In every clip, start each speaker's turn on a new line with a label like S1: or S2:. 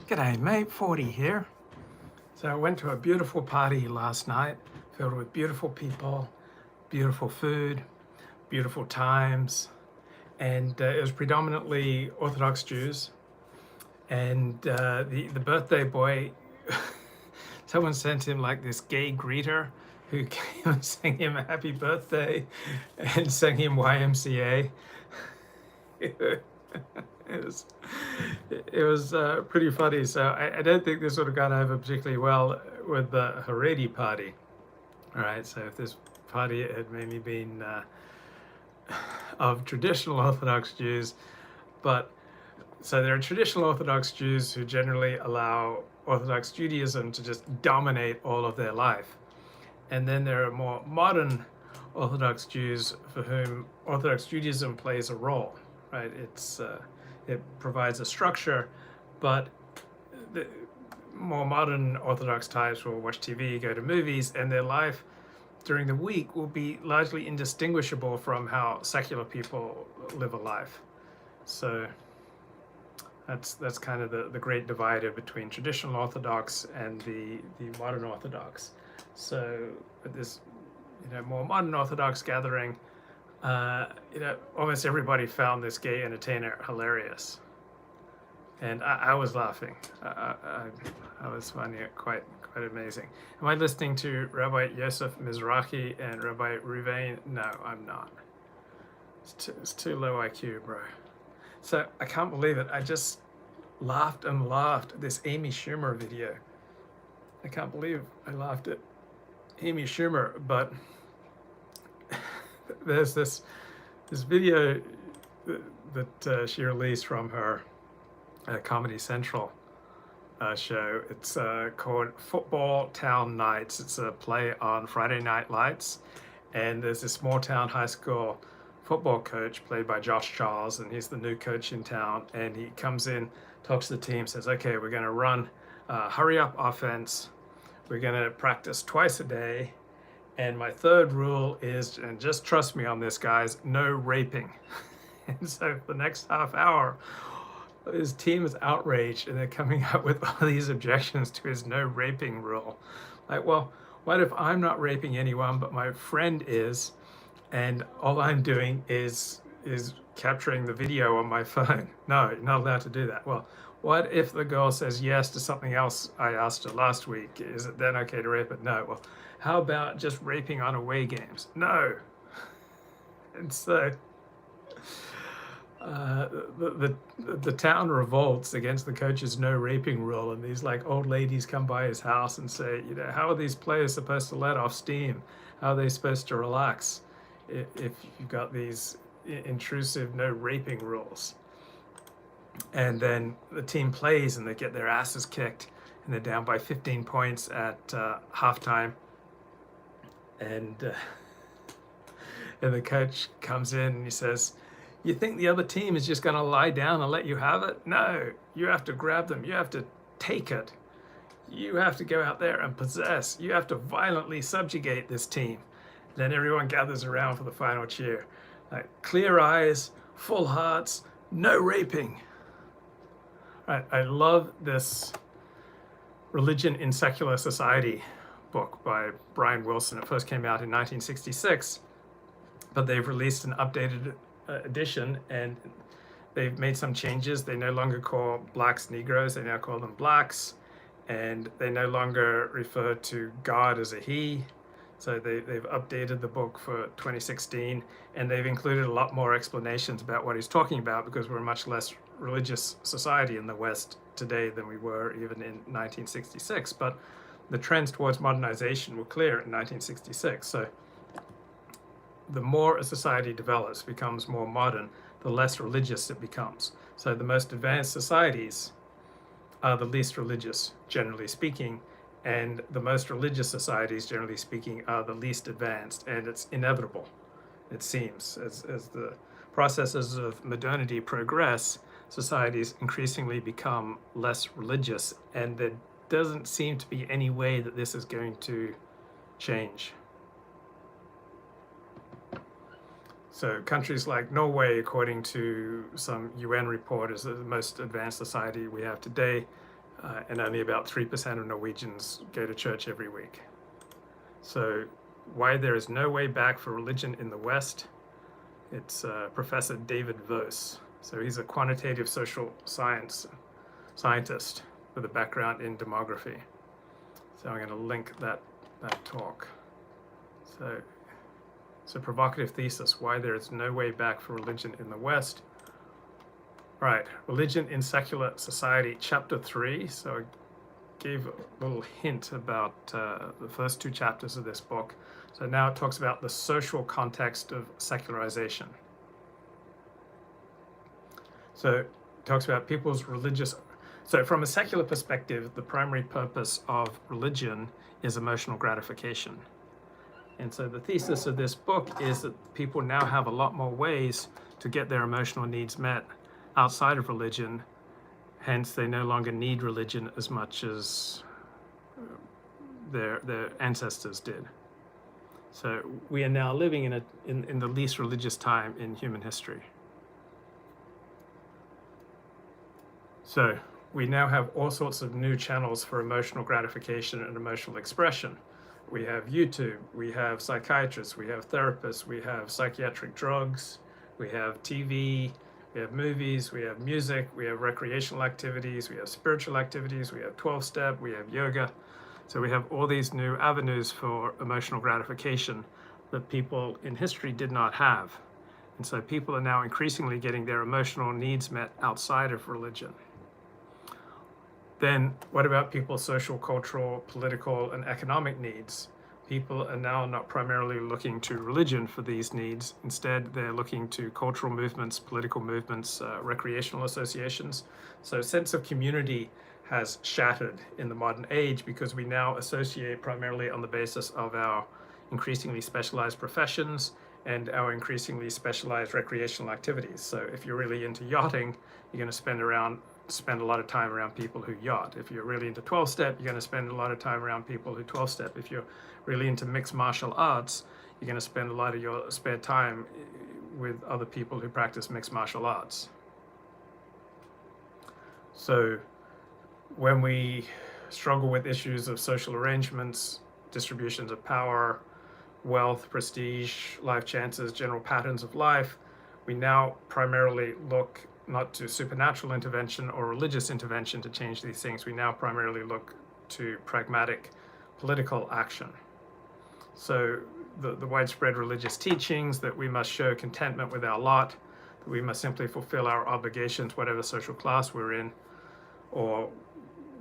S1: G'day mate, 40 here. So I went to a beautiful party last night, filled with beautiful people, beautiful food, beautiful times, and it was predominantly Orthodox Jews. And the birthday boy, someone sent him like this gay greeter who came and sang him a happy birthday and sang him YMCA. It was pretty funny. So I don't think this would have gone over particularly well with the Haredi party. All right, so if this party had maybe been of traditional Orthodox Jews, but so there are traditional Orthodox Jews who generally allow Orthodox Judaism to just dominate all of their life. And then there are more modern Orthodox Jews for whom Orthodox Judaism plays a role, right? It provides a structure, but the more modern Orthodox types will watch TV, go to movies, and their life during the week will be largely indistinguishable from how secular people live a life. So that's kind of the great divider between traditional Orthodox and the modern Orthodox. So at this more modern Orthodox gathering, almost everybody found this gay entertainer hilarious, and I was laughing. I was finding it quite amazing. Am I listening to Rabbi Yosef Mizrahi and Rabbi Ruvain? No, I'm not. It's too low IQ, bro. So I can't believe it. I just laughed and laughed at this Amy Schumer video. I can't believe I laughed at Amy Schumer, but there's this video that she released from her Comedy Central show. It's called Football Town Nights. It's a play on Friday Night Lights, and there's this small town high school football coach played by Josh Charles, and he's the new coach in town, and he comes in, talks to the team, says, okay, we're going to run hurry up offense, we're going to practice twice a day, and my third rule is, and just trust me on this, guys, no raping. And so for the next half hour, his team is outraged, and they're coming up with all these objections to his no raping rule. Like, well, what if I'm not raping anyone, but my friend is, and all I'm doing is capturing the video on my phone? No, you're not allowed to do that. Well, what if the girl says yes to something else I asked her last week? Is it then okay to rape her? No. Well, how about just raping on away games? No. And so the town revolts against the coach's no raping rule, and these like old ladies come by his house and say, how are these players supposed to let off steam? How are they supposed to relax if you've got these intrusive no raping rules? And then the team plays and they get their asses kicked, and they're down by 15 points at halftime. And the coach comes in and he says, you think the other team is just going to lie down and let you have it? No, you have to grab them. You have to take it. You have to go out there and possess. You have to violently subjugate this team. Then everyone gathers around for the final cheer. Like, clear eyes, full hearts, no raping. I love this Religion in Secular Society book by Brian Wilson. It first came out in 1966, but they've released an updated edition, and they've made some changes. They no longer call blacks Negroes, they now call them blacks, and they no longer refer to God as a he. So they've updated the book for 2016, and they've included a lot more explanations about what he's talking about, because we're a much less religious society in the West today than we were even in 1966. But the trends towards modernization were clear in 1966. So the more a society develops, becomes more modern, the less religious it becomes. So the most advanced societies are the least religious, generally speaking, and the most religious societies, generally speaking, are the least advanced. And it's inevitable, it seems, as the processes of modernity progress, societies increasingly become less religious, and there doesn't seem to be any way that this is going to change. So countries like Norway, according to some UN report, is the most advanced society we have today. and only about 3% of Norwegians go to church every week. So why there is no way back for religion in the West, it's Professor David Vos. So he's a quantitative social scientist with a background in demography. So I'm going to link that talk. So it's a provocative thesis, why there is no way back for religion in the West. Right, Religion in Secular Society, Chapter 3. So I gave a little hint about the first 2 chapters of this book. So now it talks about the social context of secularization. So it talks about people's religious... So from a secular perspective, the primary purpose of religion is emotional gratification. And so the thesis of this book is that people now have a lot more ways to get their emotional needs met outside of religion. Hence, they no longer need religion as much as their ancestors did. So we are now living in the least religious time in human history. So we now have all sorts of new channels for emotional gratification and emotional expression. We have YouTube, we have psychiatrists, we have therapists, we have psychiatric drugs, we have TV, we have movies, we have music, we have recreational activities, we have spiritual activities, we have 12-step, we have yoga. So we have all these new avenues for emotional gratification that people in history did not have. And so people are now increasingly getting their emotional needs met outside of religion. Then what about people's social, cultural, political, and economic needs? People are now not primarily looking to religion for these needs. Instead, they're looking to cultural movements, political movements, recreational associations. So sense of community has shattered in the modern age because we now associate primarily on the basis of our increasingly specialized professions and our increasingly specialized recreational activities. So if you're really into yachting, you're going to spend a lot of time around people who yacht. If you're really into 12-step, you're going to spend a lot of time around people who 12-step. If you're really into mixed martial arts, you're going to spend a lot of your spare time with other people who practice mixed martial arts. So when we struggle with issues of social arrangements, distributions of power, wealth, prestige, life chances, general patterns of life, we now primarily look not to supernatural intervention or religious intervention to change these things. We now primarily look to pragmatic political action. So the widespread religious teachings that we must show contentment with our lot, that we must simply fulfill our obligations, whatever social class we're in, or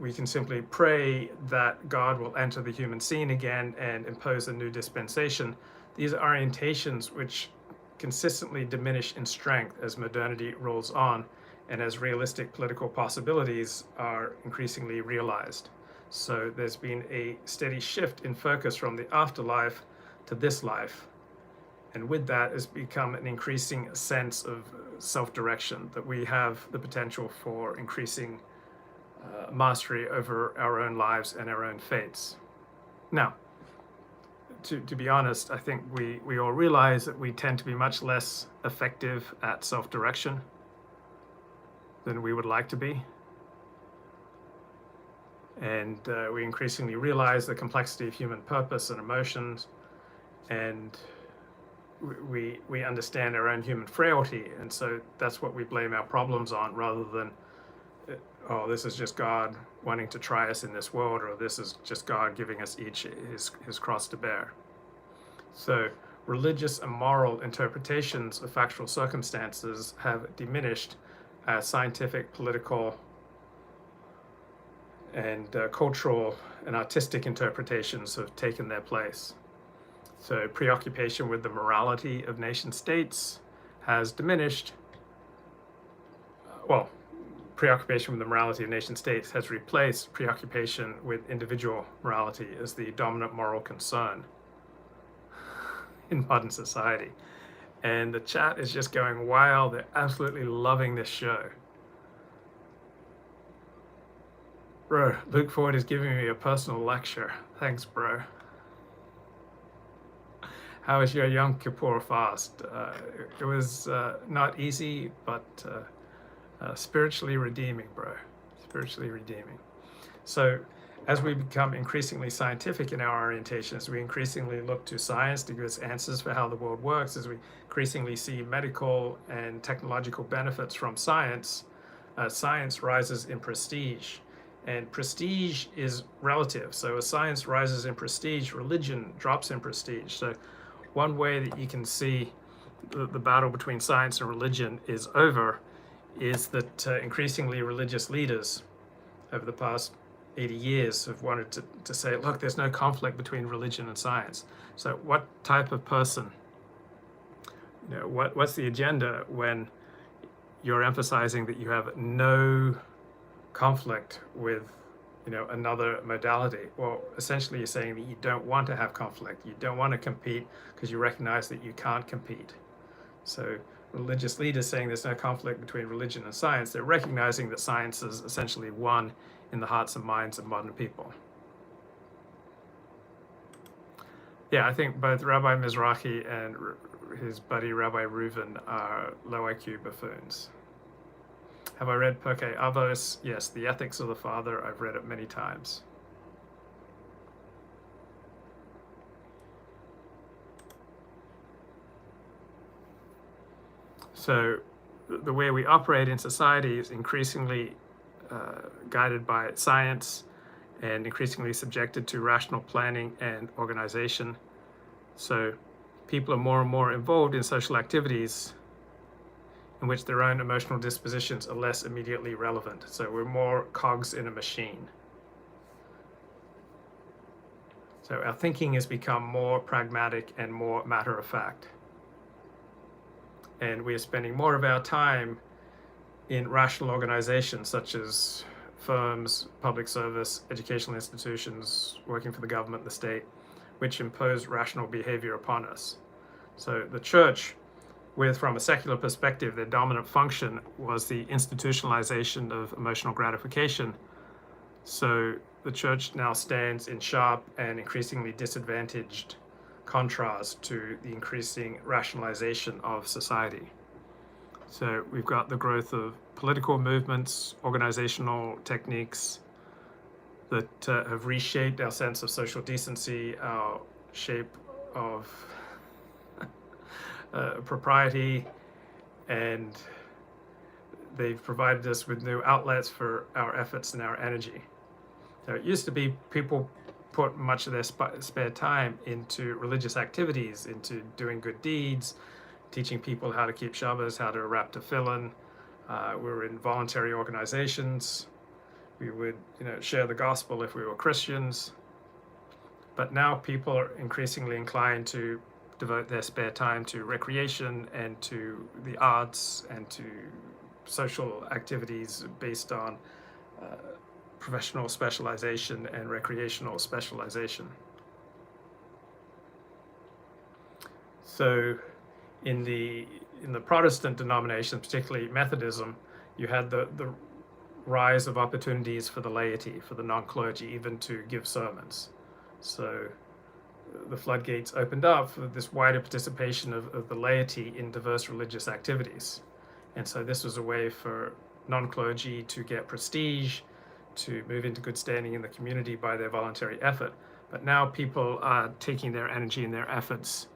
S1: we can simply pray that God will enter the human scene again and impose a new dispensation. These orientations which consistently diminish in strength as modernity rolls on and as realistic political possibilities are increasingly realized. So there's been a steady shift in focus from the afterlife to this life. And with that has become an increasing sense of self-direction, that we have the potential for increasing mastery over our own lives and our own fates. Now, to be honest, I think we all realize that we tend to be much less effective at self-direction than we would like to be. And we increasingly realize the complexity of human purpose and emotions, and we understand our own human frailty, and so that's what we blame our problems on, rather than, oh, this is just God wanting to try us in this world, or this is just God giving us each his cross to bear. So religious and moral interpretations of factual circumstances have diminished as scientific, political, and cultural and artistic interpretations have taken their place. So preoccupation with the morality of nation states has diminished. Preoccupation with the morality of nation states has replaced preoccupation with individual morality as the dominant moral concern in modern society. And the chat is just going wild. They're absolutely loving this show. Bro, Luke Ford is giving me a personal lecture. Thanks, bro. How was your Yom Kippur fast? It was not easy, but spiritually redeeming, bro. Spiritually redeeming. So as we become increasingly scientific in our orientation, as we increasingly look to science to give us answers for how the world works, as we increasingly see medical and technological benefits from science, science rises in prestige. And prestige is relative. So as science rises in prestige, religion drops in prestige. So one way that you can see the battle between science and religion is over is that increasingly religious leaders over the past 80 years have wanted to say, look, there's no conflict between religion and science. So what type of person, what's the agenda when you're emphasizing that you have no conflict with another modality? Well, essentially you're saying that you don't want to have conflict. You don't want to compete because you recognize that you can't compete. So religious leaders saying there's no conflict between religion and science, they're recognizing that science is essentially one in the hearts and minds of modern people. Yeah, I think both Rabbi Mizrahi and his buddy Rabbi Reuven are low IQ buffoons. Have I read Pirkei Avos? Yes, The Ethics of the Father. I've read it many times. So the way we operate in society is increasingly guided by science and increasingly subjected to rational planning and organization. So people are more and more involved in social activities in which their own emotional dispositions are less immediately relevant. So we're more cogs in a machine. So our thinking has become more pragmatic and more matter of fact. And we are spending more of our time in rational organizations such as firms, public service, educational institutions, working for the government, the state, which impose rational behavior upon us. So the church, from a secular perspective, their dominant function was the institutionalization of emotional gratification. So the church now stands in sharp and increasingly disadvantaged contrast to the increasing rationalization of society. So we've got the growth of political movements, organizational techniques that have reshaped our sense of social decency, our shape of propriety, and they've provided us with new outlets for our efforts and our energy. So it used to be people put much of their spare time into religious activities, into doing good deeds, teaching people how to keep Shabbos, how to wrap tefillin. We were in voluntary organizations. We would, share the gospel if we were Christians. But now people are increasingly inclined to devote their spare time to recreation and to the arts and to social activities based on professional specialization and recreational specialization. So in the Protestant denominations, particularly Methodism, you had the rise of opportunities for the laity, for the non-clergy, even to give sermons. So the floodgates opened up for this wider participation of the laity in diverse religious activities. And so this was a way for non-clergy to get prestige, to move into good standing in the community by their voluntary effort. But now people are taking their energy and their efforts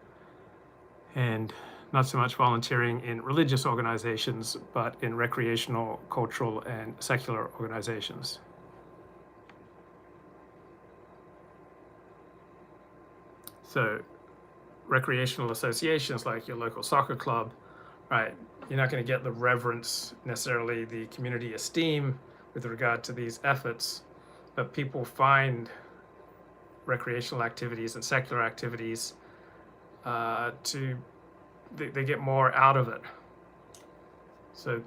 S1: and not so much volunteering in religious organizations, but in recreational, cultural, and secular organizations. So recreational associations like your local soccer club, right? You're not going to get the reverence, necessarily the community esteem with regard to these efforts, but people find recreational activities and secular activities they get more out of it. So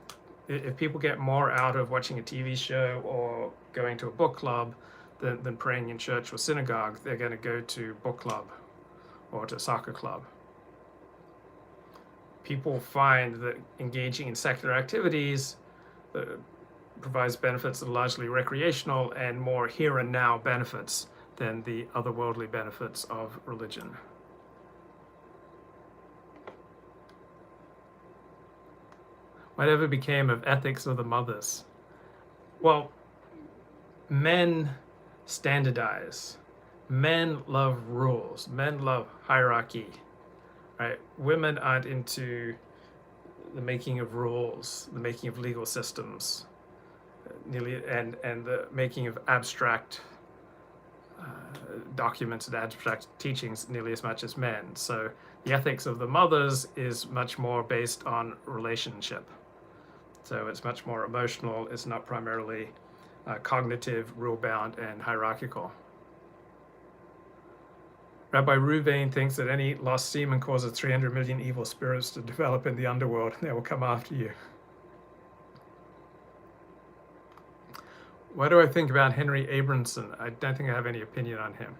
S1: if people get more out of watching a TV show or going to a book club than praying in church or synagogue, they're going to go to book club or to soccer club. People find that engaging in secular activities provides benefits that are largely recreational and more here and now benefits than the otherworldly benefits of religion. Whatever became of ethics of the mothers? Well, men standardize. Men love rules. Men love hierarchy, right? Women aren't into the making of rules, the making of legal systems, and the making of abstract documents and abstract teachings nearly as much as men. So the ethics of the mothers is much more based on relationship. So it's much more emotional. It's not primarily cognitive, rule-bound, and hierarchical. Rabbi Ruvain thinks that any lost semen causes 300 million evil spirits to develop in the underworld, and they will come after you. What do I think about Henry Abramson? I don't think I have any opinion on him.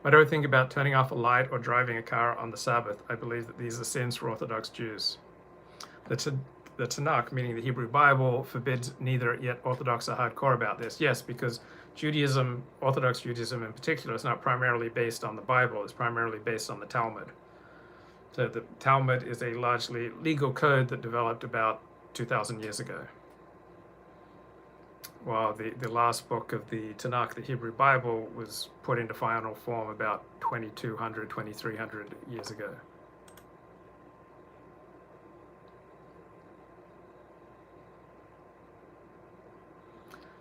S1: What do I think about turning off a light or driving a car on the Sabbath? I believe that these are sins for Orthodox Jews. The Tanakh, meaning the Hebrew Bible, forbids neither, yet Orthodox are hardcore about this. Yes, because Judaism, Orthodox Judaism in particular, is not primarily based on the Bible. It's primarily based on the Talmud. So the Talmud is a largely legal code that developed about 2,000 years ago. While the last book of the Tanakh, the Hebrew Bible, was put into final form about 2,200, 2,300 years ago.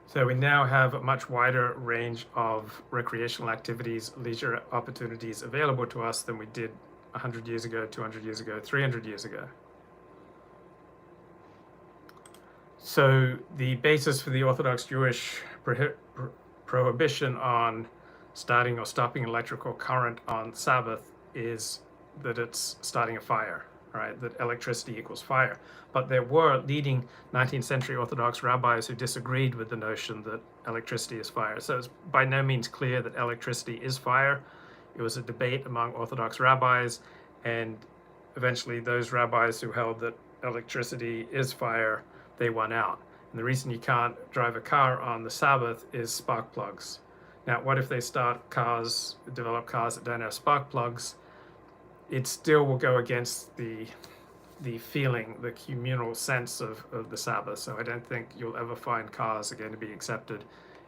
S1: So we now have a much wider range of recreational activities, leisure opportunities available to us than we did 100 years ago, 200 years ago, 300 years ago. So the basis for the Orthodox Jewish prohibition on starting or stopping electrical current on Sabbath is that it's starting a fire, right? That electricity equals fire. But there were leading 19th century Orthodox rabbis who disagreed with the notion that electricity is fire. So it's by no means clear that electricity is fire. It was a debate among Orthodox rabbis, and eventually those rabbis who held that electricity is fire, they won out. And the reason you can't drive a car on the Sabbath is spark plugs. Now, what if they develop cars that don't have spark plugs? It still will go against the feeling, the communal sense of the Sabbath. So I don't think you'll ever find cars are going to be accepted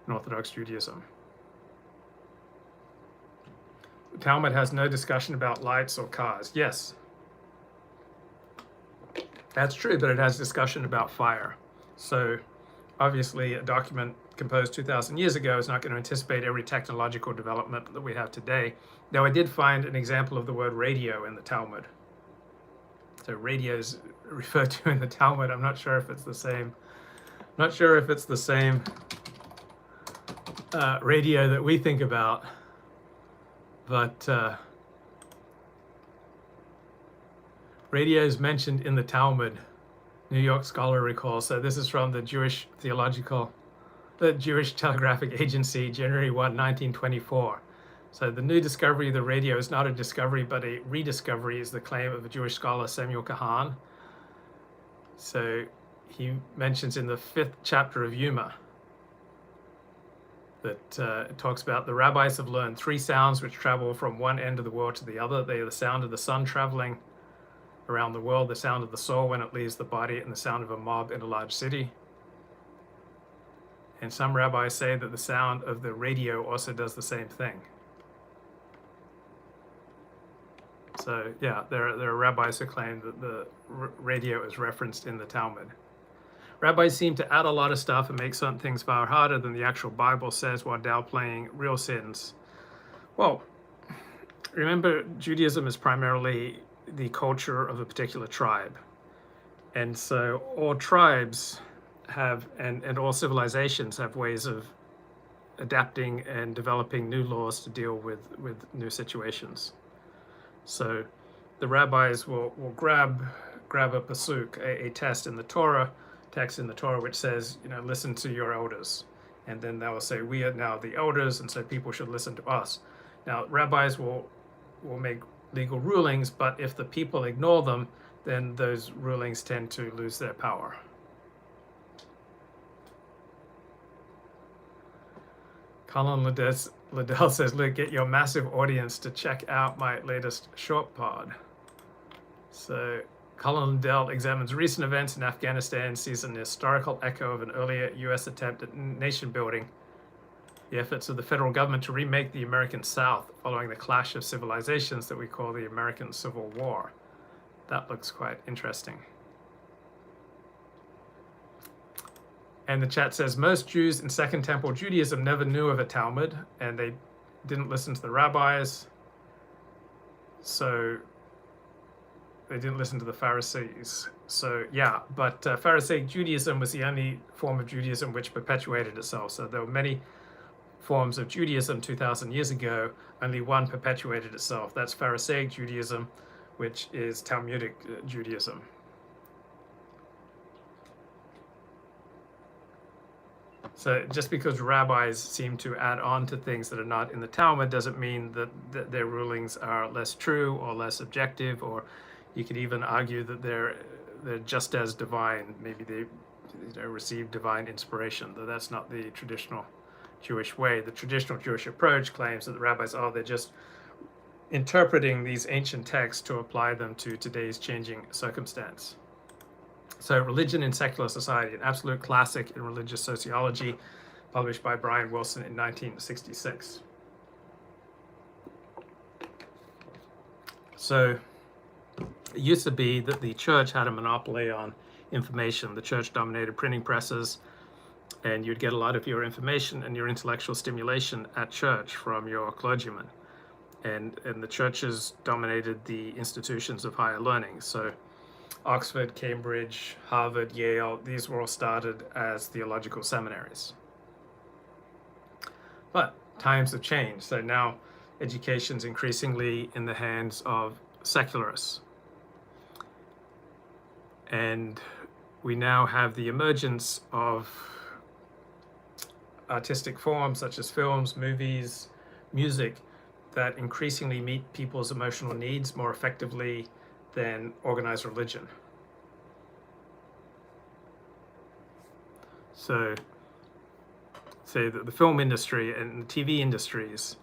S1: in Orthodox Judaism. The Talmud has no discussion about lights or cars. Yes, that's true, but it has discussion about fire. So obviously a document composed 2,000 years ago is not going to anticipate every technological development that we have today. Though I did find an example of the word radio in the Talmud. So radio is referred to in the Talmud. I'm not sure if it's the same. Not sure if it's the same radio that we think about, but radio is mentioned in the Talmud, New York Scholar recalls. So this is from the Jewish Telegraphic Agency, January 1, 1924. So the new discovery of the radio is not a discovery, but a rediscovery, is the claim of a Jewish scholar, Samuel Kahan. So he mentions in the 5th chapter of Yuma that it talks about the rabbis have learned 3 sounds which travel from one end of the world to the other. They are the sound of the sun traveling around the world, the sound of the soul when it leaves the body, and the sound of a mob in a large city. And some rabbis say that the sound of the radio also does the same thing. So yeah, there are rabbis who claim that the radio is referenced in the Talmud. Rabbis seem to add a lot of stuff and make certain things far harder than the actual Bible says while downplaying real sins. Well, remember, Judaism is primarily the culture of a particular tribe. And so all tribes have, and all civilizations have ways of adapting and developing new laws to deal with new situations. So the rabbis will grab a pasuk, a text in the Torah, which says, listen to your elders. And then they will say, we are now the elders, and so people should listen to us. Now, rabbis will make legal rulings, but if the people ignore them, then those rulings tend to lose their power. Colin Liddell says, look, get your massive audience to check out my latest short pod. So Colin Liddell examines recent events in Afghanistan, sees an historical echo of an earlier U.S. attempt at nation building the efforts of the federal government to remake the American South following the clash of civilizations that we call the American Civil War. That looks quite interesting. And the chat says, most Jews in Second Temple Judaism never knew of a Talmud, and they didn't listen to the rabbis, so they didn't listen to the Pharisees. So yeah, but Pharisaic Judaism was the only form of Judaism which perpetuated itself. So there were many forms of Judaism 2,000 years ago, only one perpetuated itself. That's Pharisaic Judaism, which is Talmudic Judaism. So just because rabbis seem to add on to things that are not in the Talmud doesn't mean that their rulings are less true or less objective, or you could even argue that they're just as divine. Maybe they received divine inspiration, though that's not the traditional Jewish way. The traditional Jewish approach claims that the rabbis they're just interpreting these ancient texts to apply them to today's changing circumstance. So Religion in Secular Society, an absolute classic in religious sociology, published by Brian Wilson in 1966. So it used to be that the church had a monopoly on information. The church dominated printing presses, and you'd get a lot of your information and your intellectual stimulation at church from your clergymen. And the churches dominated the institutions of higher learning. So Oxford, Cambridge, Harvard, Yale, these were all started as theological seminaries. But times have changed. So now education's increasingly in the hands of secularists. And we now have the emergence of artistic forms such as films, movies, music, that increasingly meet people's emotional needs more effectively than organized religion. So, say that the film industry and the TV industries,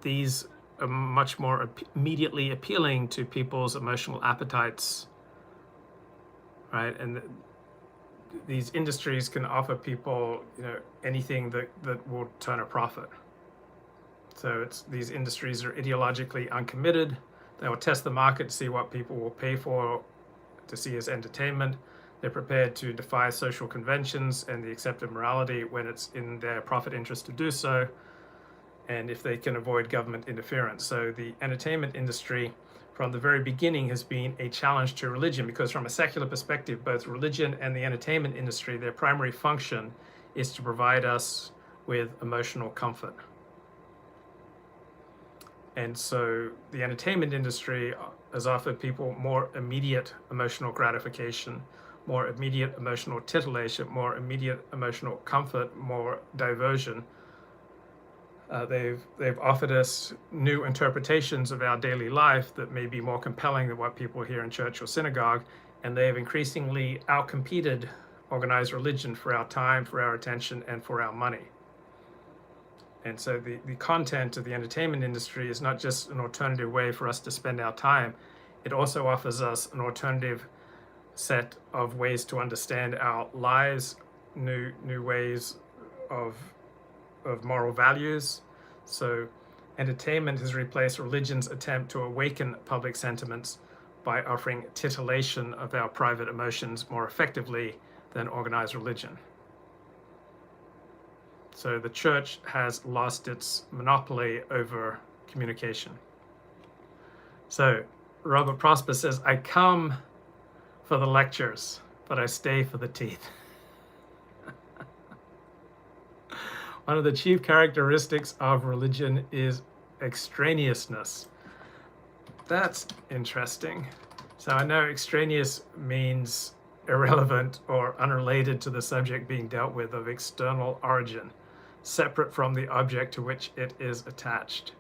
S1: these are much more immediately appealing to people's emotional appetites, right? And these industries can offer people, anything that will turn a profit. So these industries are ideologically uncommitted. They will test the market to see what people will pay for to see as entertainment. They're prepared to defy social conventions and the accepted morality when it's in their profit interest to do so, and if they can avoid government interference. So the entertainment industry from the very beginning has been a challenge to religion, because from a secular perspective, both religion and the entertainment industry, their primary function is to provide us with emotional comfort. And so the entertainment industry has offered people more immediate emotional gratification, more immediate emotional titillation, more immediate emotional comfort, more diversion. They've offered us new interpretations of our daily life that may be more compelling than what people hear in church or synagogue, and they have increasingly outcompeted organized religion for our time, for our attention, and for our money. And so the content of the entertainment industry is not just an alternative way for us to spend our time, it also offers us an alternative set of ways to understand our lives, new ways of moral values. So entertainment has replaced religion's attempt to awaken public sentiments by offering titillation of our private emotions more effectively than organized religion. So the church has lost its monopoly over communication. So Robert Prosper says, I come for the lectures, but I stay for the teeth. One of the chief characteristics of religion is extraneousness. That's interesting. So I know extraneous means irrelevant or unrelated to the subject being dealt with, of external origin, separate from the object to which it is attached.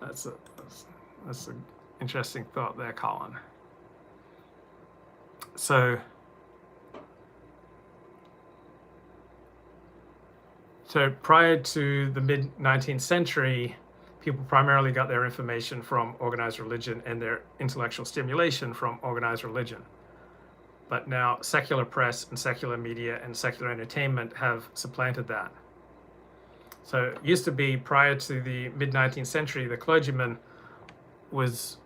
S1: That's an interesting thought there, Colin. So prior to the mid-19th century, people primarily got their information from organized religion and their intellectual stimulation from organized religion. But now secular press and secular media and secular entertainment have supplanted that. So it used to be, prior to the mid-19th century, the clergyman was,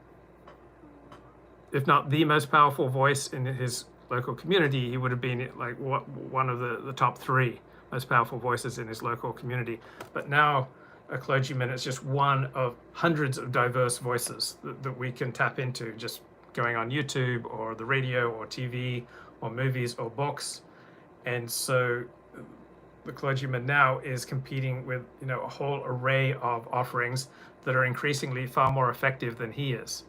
S1: if not the most powerful voice in his local community, he would have been like one of the top three most powerful voices in his local community. But now a clergyman is just one of hundreds of diverse voices that we can tap into, just going on YouTube or the radio or TV or movies or books. And so the clergyman now is competing with, you know, a whole array of offerings that are increasingly far more effective than he is,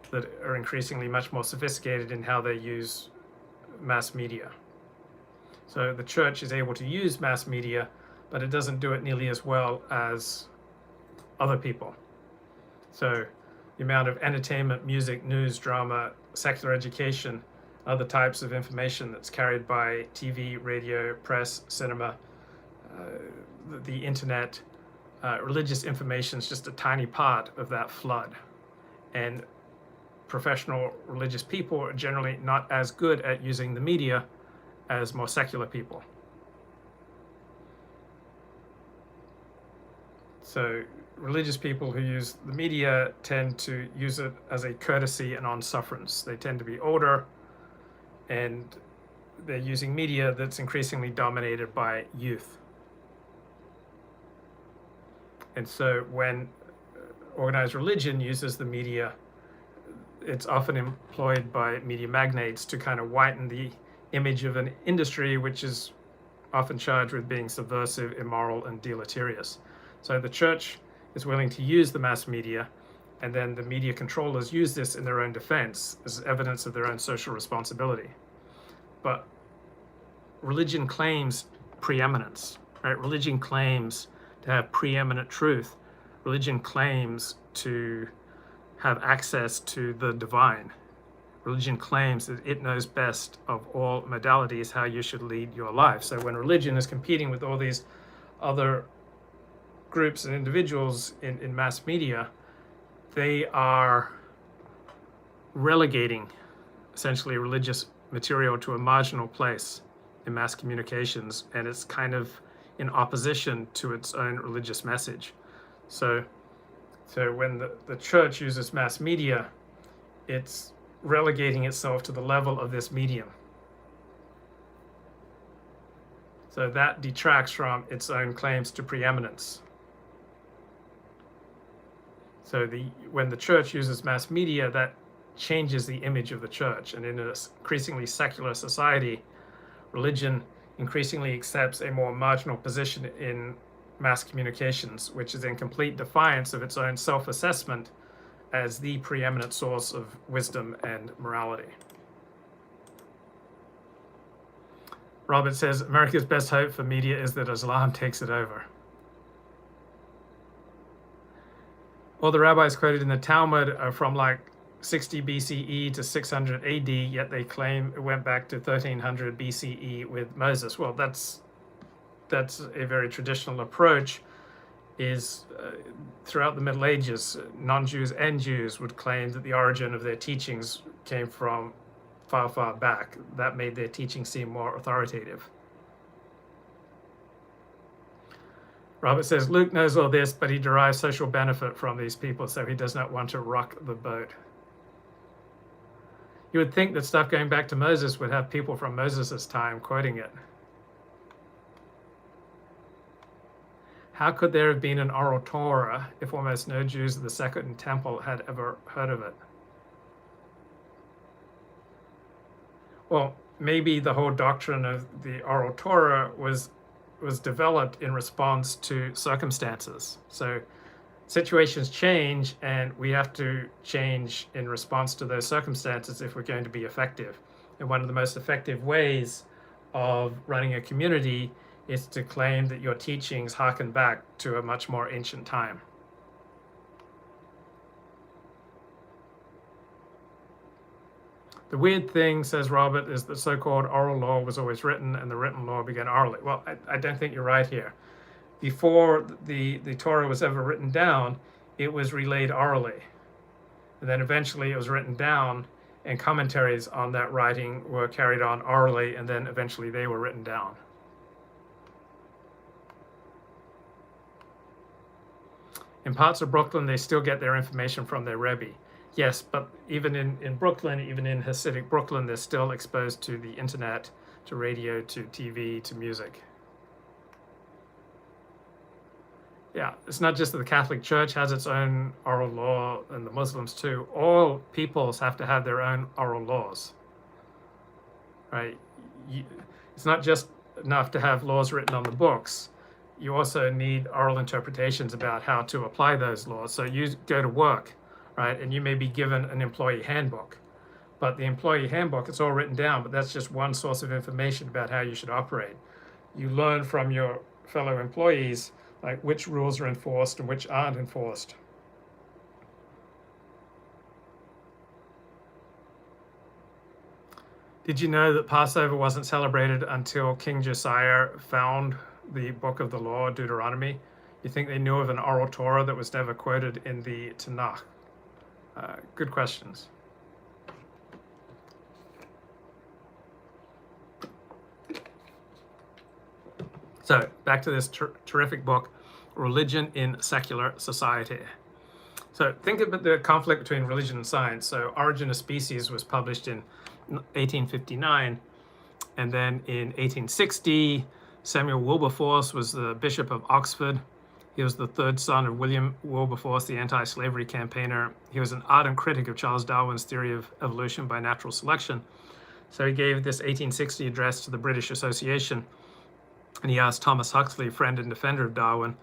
S1: that are increasingly much more sophisticated in how they use mass media. So the church is able to use mass media, but it doesn't do it nearly as well as other people. So the amount of entertainment, music, news, drama, secular education, other types of information that's carried by TV, radio, press, cinema, the internet, religious information is just a tiny part of that flood. And professional religious people are generally not as good at using the media as more secular people. So religious people who use the media tend to use it as a courtesy and on sufferance. They tend to be older, and they're using media that's increasingly dominated by youth. And so when organized religion uses the media, it's often employed by media magnates to kind of whiten the image of an industry which is often charged with being subversive, immoral, and deleterious. So the church is willing to use the mass media, and then the media controllers use this in their own defense as evidence of their own social responsibility. But religion claims preeminence, right? Religion claims to have preeminent truth. Religion claims to have access to the divine. Religion claims that it knows best of all modalities how you should lead your life. So when religion is competing with all these other groups and individuals in mass media, they are relegating essentially religious material to a marginal place in mass communications, and it's kind of in opposition to its own religious message. So when the church uses mass media, it's relegating itself to the level of this medium. So that detracts from its own claims to preeminence. So when the church uses mass media, that changes the image of the church. And in an increasingly secular society, religion increasingly accepts a more marginal position in mass communications, which is in complete defiance of its own self-assessment as the preeminent source of wisdom and morality. Robert says, America's best hope for media is that Islam takes it over. All the rabbis quoted in the Talmud are from like 60 BCE to 600 AD, yet they claim it went back to 1300 BCE with Moses. Well, that's a very traditional approach. Is throughout the Middle Ages, non-Jews and Jews would claim that the origin of their teachings came from far, far back. That made their teaching seem more authoritative. Robert says, Luke knows all this, but he derives social benefit from these people, so he does not want to rock the boat. You would think that stuff going back to Moses would have people from Moses' time quoting it. How could there have been an oral Torah if almost no Jews of the Second Temple had ever heard of it? Well, maybe the whole doctrine of the oral Torah was developed in response to circumstances. So situations change, and we have to change in response to those circumstances if we're going to be effective. And one of the most effective ways of running a community is to claim that your teachings harken back to a much more ancient time. The weird thing, says Robert, is that so-called oral law was always written and the written law began orally. Well, I don't think you're right here. Before the Torah was ever written down, it was relayed orally. And then eventually it was written down, and commentaries on that writing were carried on orally, and then eventually they were written down. In parts of Brooklyn, they still get their information from their Rebbe. Yes, but even in Brooklyn, even in Hasidic Brooklyn, they're still exposed to the internet, to radio, to TV, to music. Yeah, it's not just that the Catholic Church has its own oral law, and the Muslims too. All peoples have to have their own oral laws, right? It's not just enough to have laws written on the books. You also need oral interpretations about how to apply those laws. So you go to work, right, and you may be given an employee handbook. But the employee handbook, it's all written down, but that's just one source of information about how you should operate. You learn from your fellow employees like which rules are enforced and which aren't enforced. Did you know that Passover wasn't celebrated until King Josiah found the book of the law, Deuteronomy? You think they knew of an oral Torah that was never quoted in the Tanakh? Good questions. So back to this terrific book, Religion in Secular Society. So think about the conflict between religion and science. So Origin of Species was published in 1859, and then in 1860, Samuel Wilberforce was the Bishop of Oxford. He was the third son of William Wilberforce, the anti-slavery campaigner. He was an ardent critic of Charles Darwin's theory of evolution by natural selection. So he gave this 1860 address to the British Association, and he asked Thomas Huxley, friend and defender of Darwin,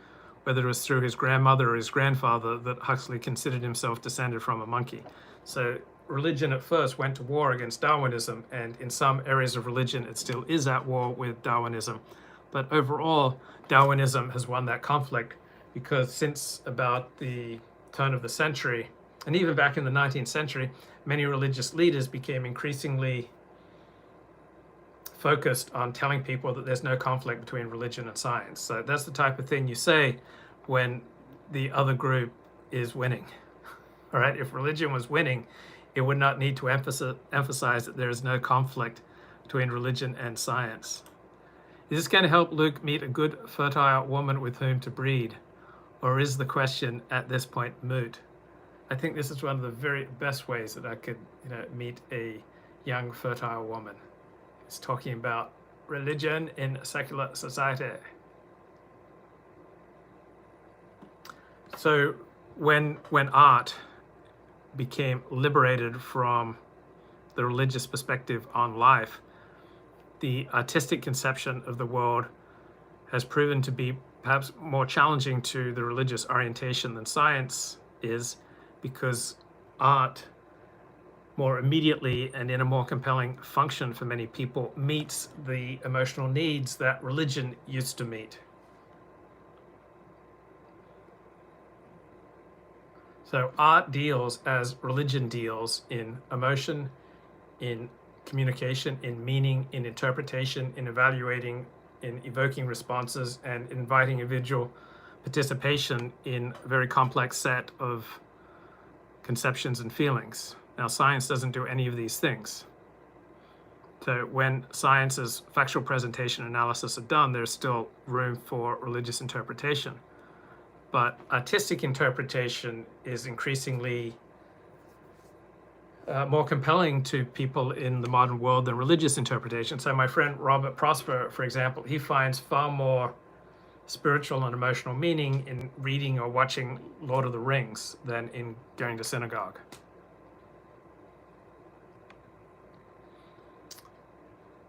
S1: whether it was through his grandmother or his grandfather that Huxley considered himself descended from a monkey. So religion at first went to war against Darwinism, and in some areas of religion it still is at war with Darwinism. But overall, Darwinism has won that conflict, because since about the turn of the century, and even back in the 19th century, many religious leaders became increasingly focused on telling people that there's no conflict between religion and science. So that's the type of thing you say when the other group is winning. All right, if religion was winning, it would not need to emphasize that there is no conflict between religion and science. Is this going to help Luke meet a good, fertile woman with whom to breed? Or is the question at this point moot? I think this is one of the very best ways that I could meet a young, fertile woman. It's talking about religion in secular society. So when art became liberated from the religious perspective on life, the artistic conception of the world has proven to be perhaps more challenging to the religious orientation than science is, because art more immediately and in a more compelling function for many people meets the emotional needs that religion used to meet. So art deals as religion deals in emotion, in communication, in meaning, in interpretation, in evaluating, in evoking responses, and inviting individual participation in a very complex set of conceptions and feelings. Now, science doesn't do any of these things. So when science's factual presentation and analysis are done, there's still room for religious interpretation. But artistic interpretation is increasingly more compelling to people in the modern world than religious interpretation. So my friend Robert Prosper, for example, he finds far more spiritual and emotional meaning in reading or watching Lord of the Rings than in going to synagogue.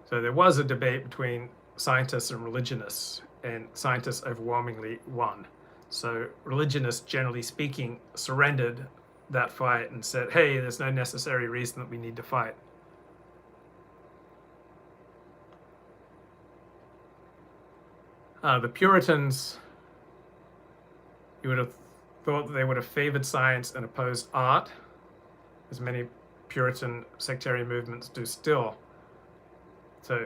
S1: So there was a debate between scientists and religionists, and scientists overwhelmingly won. So religionists, generally speaking, surrendered that fight and said, hey, there's no necessary reason that we need to fight. The Puritans, you would have thought that they would have favored science and opposed art, as many Puritan sectarian movements do still. So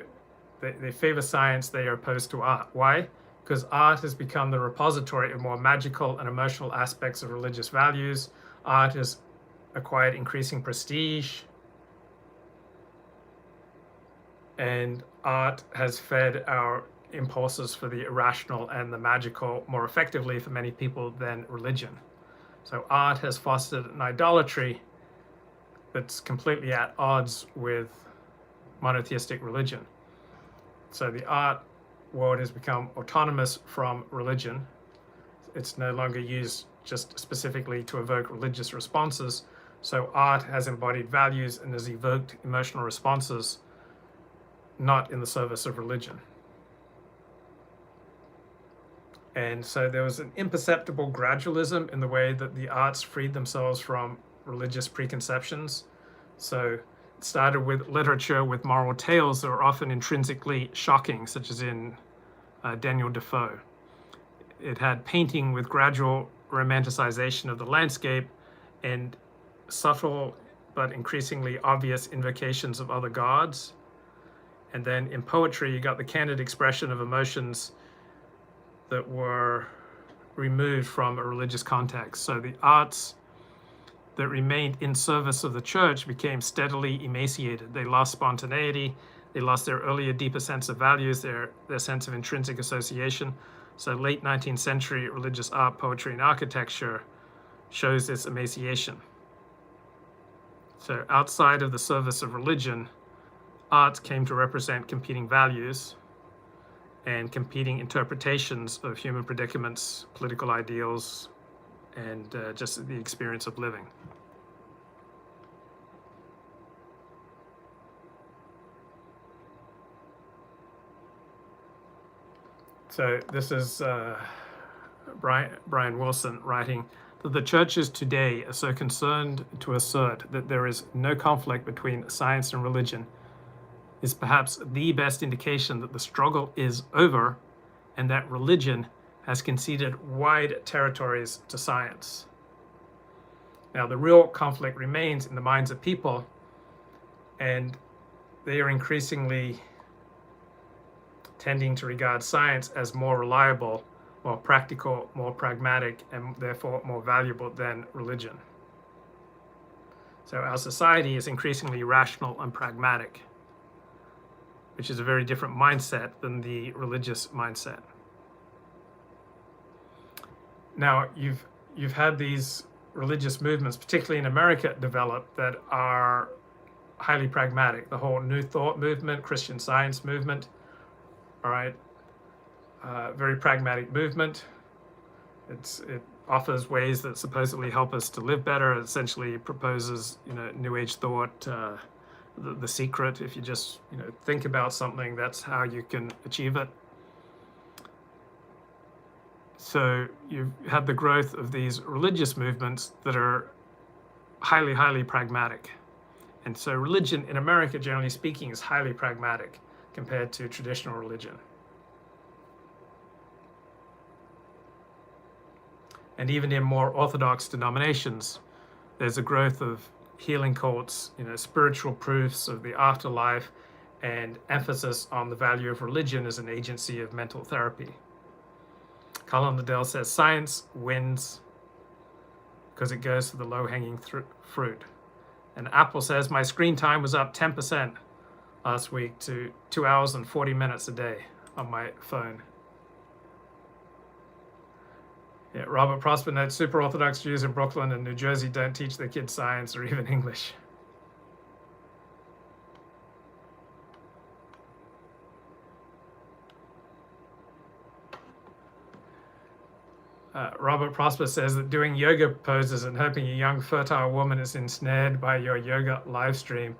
S1: they favor science, they are opposed to art. Why? Because art has become the repository of more magical and emotional aspects of religious values. Art has acquired increasing prestige. and art has fed our impulses for the irrational and the magical more effectively for many people than religion. So art has fostered an idolatry that's completely at odds with monotheistic religion. So the art world has become autonomous from religion. It's no longer used just specifically to evoke religious responses. So art has embodied values and has evoked emotional responses, not in the service of religion. And so there was an imperceptible gradualism in the way that the arts freed themselves from religious preconceptions. So it started with literature with moral tales that were often intrinsically shocking, such as in Daniel Defoe. It had painting with gradual romanticization of the landscape and subtle but increasingly obvious invocations of other gods. And then in poetry, you got the candid expression of emotions that were removed from a religious context. So the arts that remained in service of the church became steadily emaciated. They lost spontaneity, they lost their earlier, deeper sense of values, their sense of intrinsic association. So late 19th century religious art, poetry, and architecture shows this emaciation. So outside of the service of religion, art came to represent competing values and competing interpretations of human predicaments, political ideals, and just the experience of living. So this is Brian Wilson writing that the churches today are so concerned to assert that there is no conflict between science and religion is perhaps the best indication that the struggle is over and that religion has conceded wide territories to science. Now, the real conflict remains in the minds of people, and they are increasingly tending to regard science as more reliable, more practical, more pragmatic, and therefore more valuable than religion. So our society is increasingly rational and pragmatic, which is a very different mindset than the religious mindset. Now, you've had these religious movements, particularly in America, develop that are highly pragmatic. The whole New Thought movement, Christian Science movement, all right, very pragmatic movement. It offers ways that supposedly help us to live better. It essentially proposes, New Age thought. The secret, if you just think about something, that's how you can achieve it. So you've had the growth of these religious movements that are highly, highly pragmatic. And so religion in America, generally speaking, is highly pragmatic compared to traditional religion. And even in more Orthodox denominations, there's a growth of healing cults, spiritual proofs of the afterlife, and emphasis on the value of religion as an agency of mental therapy. Colin Liddell says science wins because it goes for the low-hanging fruit. And Apple says my screen time was up 10% last week to 2 hours and 40 minutes a day on my phone. Yeah, Robert Prosper notes super Orthodox Jews in Brooklyn and New Jersey don't teach their kids science or even English. Robert Prosper says that doing yoga poses and hoping a young fertile woman is ensnared by your yoga live stream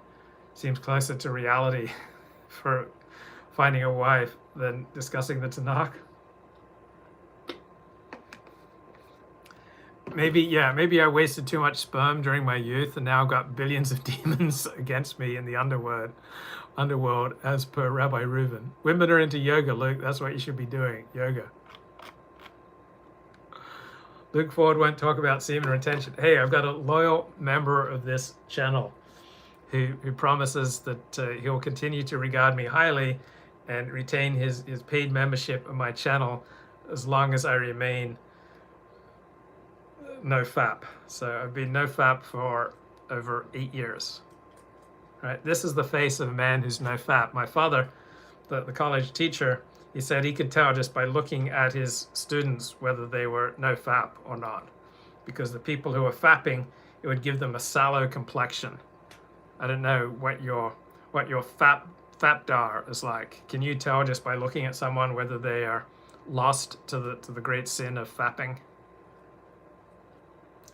S1: seems closer to reality for finding a wife than discussing the Tanakh. Maybe I wasted too much sperm during my youth and now got billions of demons against me in the underworld, as per Rabbi Reuven. Women are into yoga, Luke. That's what you should be doing, yoga. Luke Ford won't talk about semen retention. Hey, I've got a loyal member of this channel who promises that he'll continue to regard me highly and retain his paid membership of my channel as long as I remain no fap. So I've been no fap for over 8 years. right? This is the face of a man who's no fap. My father, the college teacher, he said he could tell just by looking at his students whether they were no fap or not, because the people who were fapping, it would give them a sallow complexion. I don't know what your fapdar is like. Can you tell just by looking at someone whether they are lost to the great sin of fapping?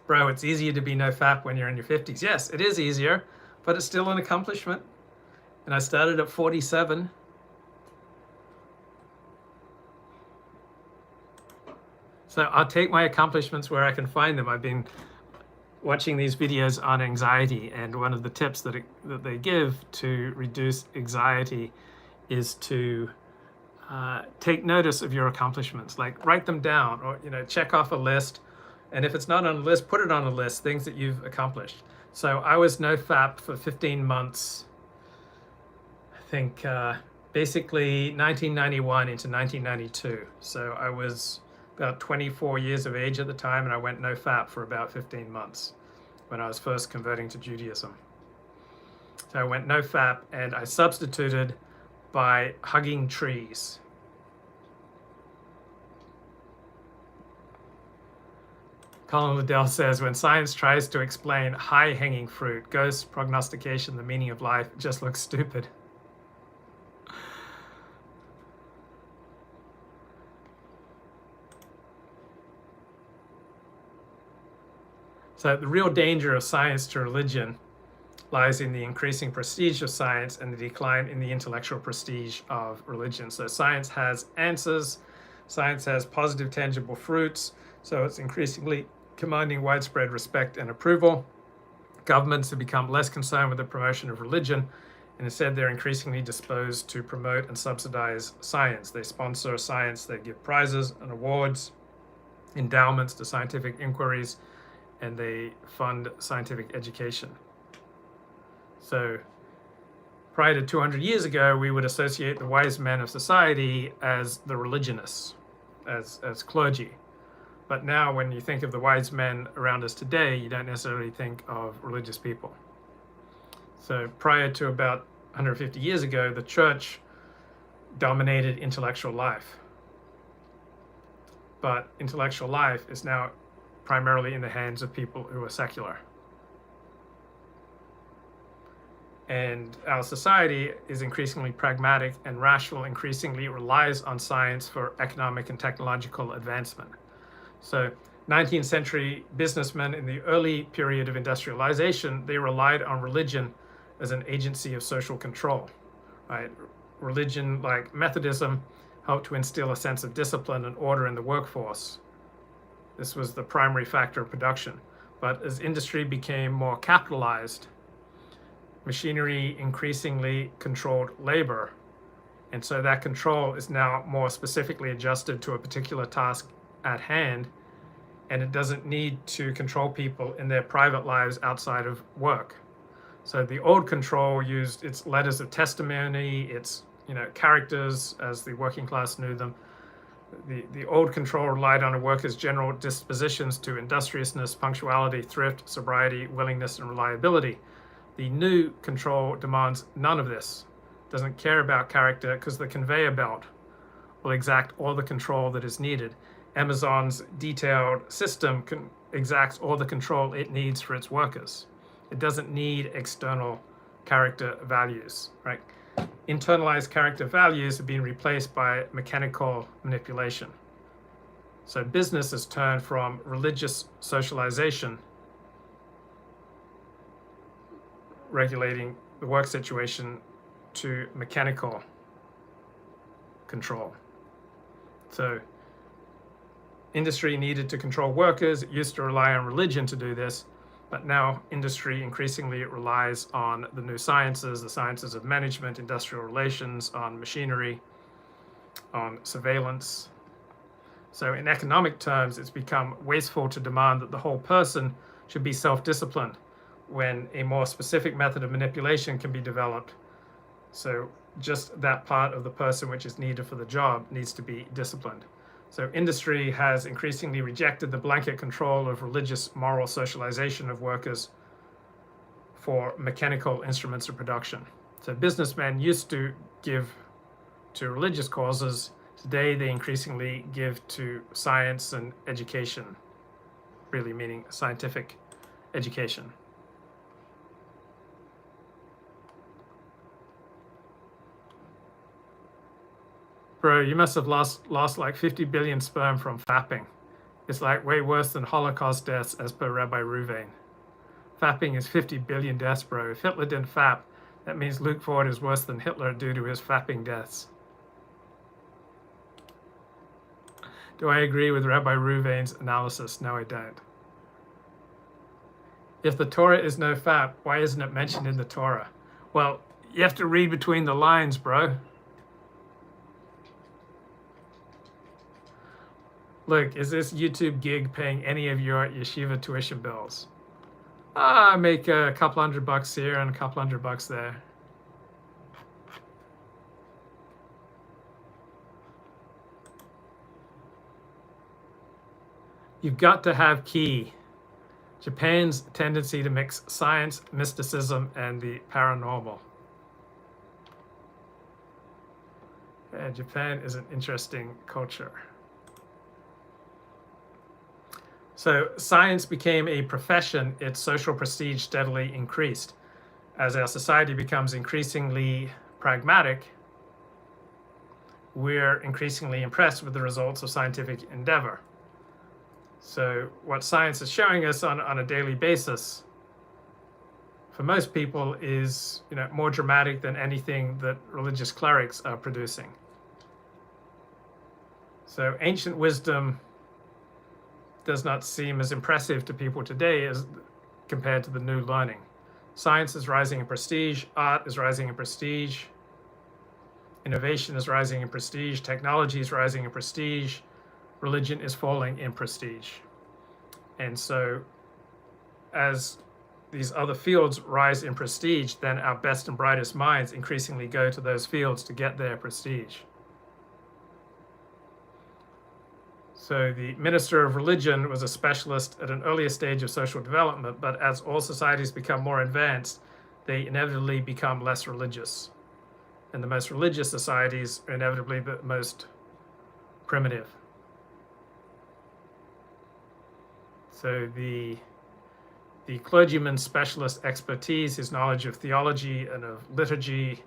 S1: Bro, it's easier to be no fap when you're in your 50s. Yes, it is easier, but it's still an accomplishment. And I started at 47. So I'll take my accomplishments where I can find them. I've been watching these videos on anxiety, and one of the tips that they give to reduce anxiety is to take notice of your accomplishments. Like, write them down, or check off a list. And if it's not on a list, put it on a list, things that you've accomplished. So I was no fap for 15 months, I think basically 1991 into 1992. So I was about 24 years of age at the time, and I went no fap for about 15 months when I was first converting to Judaism. So I went no fap, and I substituted by hugging trees. Colin Liddell says, when science tries to explain high-hanging fruit, ghosts, prognostication, the meaning of life, it just looks stupid. So the real danger of science to religion lies in the increasing prestige of science and the decline in the intellectual prestige of religion. So science has answers, science has positive, tangible fruits, so it's increasingly commanding widespread respect and approval. Governments have become less concerned with the promotion of religion, and instead they're increasingly disposed to promote and subsidize science. They sponsor science, they give prizes and awards, endowments to scientific inquiries, and they fund scientific education. So prior to 200 years ago, we would associate the wise men of society as the religionists, as clergy. But now when you think of the wise men around us today, you don't necessarily think of religious people. So prior to about 150 years ago, the church dominated intellectual life. But intellectual life is now primarily in the hands of people who are secular. And our society is increasingly pragmatic and rational, increasingly relies on science for economic and technological advancement. So 19th century businessmen in the early period of industrialization, they relied on religion as an agency of social control, right? Religion, like Methodism, helped to instill a sense of discipline and order in the workforce. This was the primary factor of production. But as industry became more capitalized, machinery increasingly controlled labor. And so that control is now more specifically adjusted to a particular task at hand, and it doesn't need to control people in their private lives outside of work. So the old control used its letters of testimony, its characters as the working class knew them. The old control relied on a worker's general dispositions to industriousness, punctuality, thrift, sobriety, willingness, and reliability. The new control demands none of this. Doesn't care about character because the conveyor belt will exact all the control that is needed. Amazon's detailed system exacts all the control it needs for its workers. It doesn't need external character values, right? Internalized character values have been replaced by mechanical manipulation. So business has turned from religious socialization, regulating the work situation, to mechanical control. So industry needed to control workers. It used to rely on religion to do this, but now industry increasingly relies on the new sciences, the sciences of management, industrial relations, on machinery, on surveillance. So in economic terms, it's become wasteful to demand that the whole person should be self-disciplined when a more specific method of manipulation can be developed. So just that part of the person which is needed for the job needs to be disciplined. So industry has increasingly rejected the blanket control of religious moral socialization of workers for mechanical instruments of production. So businessmen used to give to religious causes. Today they increasingly give to science and education, really meaning scientific education. Bro, you must have lost like 50 billion sperm from fapping. It's like way worse than Holocaust deaths as per Rabbi Ruvain. Fapping is 50 billion deaths, bro. If Hitler didn't fap, that means Luke Ford is worse than Hitler due to his fapping deaths. Do I agree with Rabbi Ruvain's analysis? No, I don't. If the Torah is no fap, why isn't it mentioned in the Torah? Well, you have to read between the lines, bro. Look, is this YouTube gig paying any of your yeshiva tuition bills? I make a couple $100 here and a couple $100 there. You've got to have key. Japan's tendency to mix science, mysticism, and the paranormal. Yeah, Japan is an interesting culture. So science became a profession, its social prestige steadily increased. As our society becomes increasingly pragmatic, we're increasingly impressed with the results of scientific endeavor. So what science is showing us on a daily basis, for most people, is more dramatic than anything that religious clerics are producing. So ancient wisdom does not seem as impressive to people today as compared to the new learning. Science is rising in prestige, art is rising in prestige, innovation is rising in prestige, technology is rising in prestige, religion is falling in prestige. And so as these other fields rise in prestige, then our best and brightest minds increasingly go to those fields to get their prestige. So the minister of religion was a specialist at an earlier stage of social development, but as all societies become more advanced, they inevitably become less religious. And the most religious societies are inevitably the most primitive. So the clergyman's specialist expertise, his knowledge of theology and of liturgy,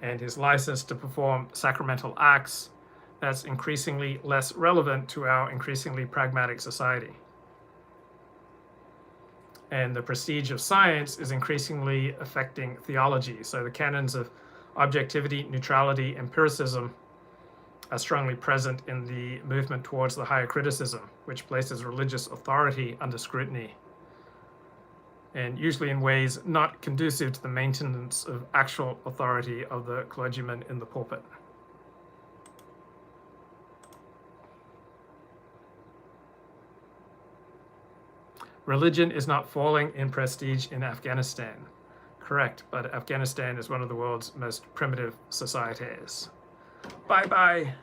S1: and his license to perform sacramental acts, that's increasingly less relevant to our increasingly pragmatic society. And the prestige of science is increasingly affecting theology. So the canons of objectivity, neutrality, empiricism are strongly present in the movement towards the higher criticism, which places religious authority under scrutiny, and usually in ways not conducive to the maintenance of actual authority of the clergyman in the pulpit. Religion is not falling in prestige in Afghanistan. Correct, but Afghanistan is one of the world's most primitive societies. Bye-bye.